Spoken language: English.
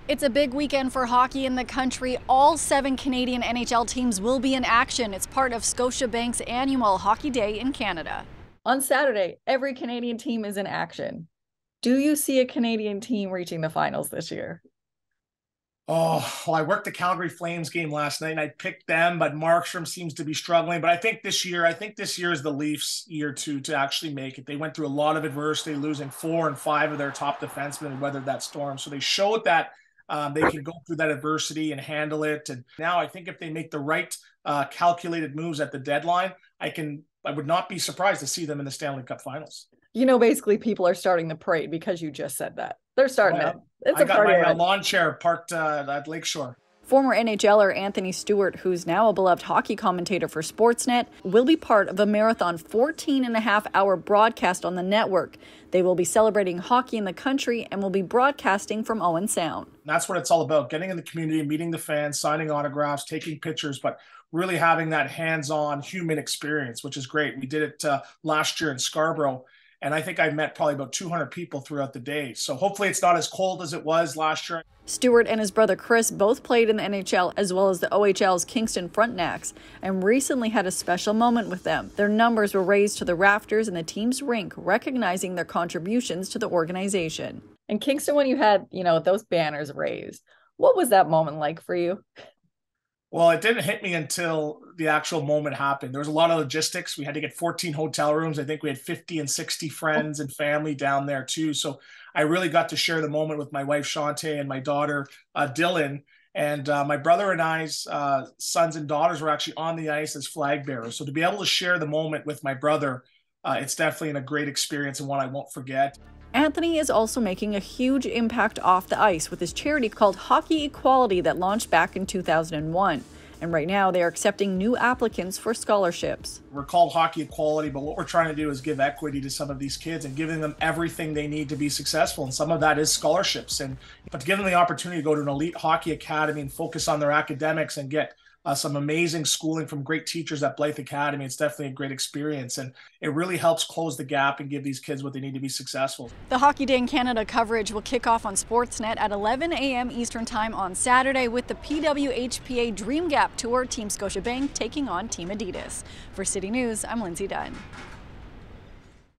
It's a big weekend for hockey in the country. All 7 Canadian NHL teams will be in action. It's part of Scotiabank's annual Hockey Day in Canada. On Saturday, every Canadian team is in action. Do you see a Canadian team reaching the finals this year? Oh, well, I worked the Calgary Flames game last night and I picked them, but Markstrom seems to be struggling. But I think this year is the Leafs' year to actually make it. They went through a lot of adversity, losing 4 and 5 of their top defensemen and weathered that storm. So they showed that they can go through that adversity and handle it. And now I think if they make the right calculated moves at the deadline, I would not be surprised to see them in the Stanley Cup Finals. Basically people are starting the parade because you just said that. They're starting it. I got my lawn chair parked at Lakeshore. Former NHLer Anthony Stewart, who's now a beloved hockey commentator for Sportsnet, will be part of a marathon 14.5-hour broadcast on the network. They will be celebrating hockey in the country and will be broadcasting from Owen Sound. That's what it's all about, getting in the community, meeting the fans, signing autographs, taking pictures, but really having that hands-on human experience, which is great. We did it last year in Scarborough, and I think I met probably about 200 people throughout the day. So hopefully it's not as cold as it was last year. Stewart and his brother Chris both played in the NHL as well as the OHL's Kingston Frontenacs and recently had a special moment with them. Their numbers were raised to the rafters in the team's rink, recognizing their contributions to the organization. In Kingston, when you had, those banners raised, what was that moment like for you? Well, it didn't hit me until the actual moment happened. There was a lot of logistics. We had to get 14 hotel rooms. I think we had 50 and 60 friends and family down there too. So I really got to share the moment with my wife, Shantae, and my daughter, Dylan. And my brother and I's sons and daughters were actually on the ice as flag bearers. So to be able to share the moment with my brother, it's definitely a great experience and one I won't forget. Anthony is also making a huge impact off the ice with his charity called Hockey Equality that launched back in 2001. And right now they are accepting new applicants for scholarships. We're called Hockey Equality, but what we're trying to do is give equity to some of these kids and giving them everything they need to be successful. And some of that is scholarships. But to give them the opportunity to go to an elite hockey academy and focus on their academics and get some amazing schooling from great teachers at Blythe Academy. It's definitely a great experience, and it really helps close the gap and give these kids what they need to be successful. The Hockey Day in Canada coverage will kick off on Sportsnet at 11 a.m. Eastern Time on Saturday with the PWHPA Dream Gap Tour, Team Scotiabank taking on Team Adidas. For City News, I'm Lindsay Dunn.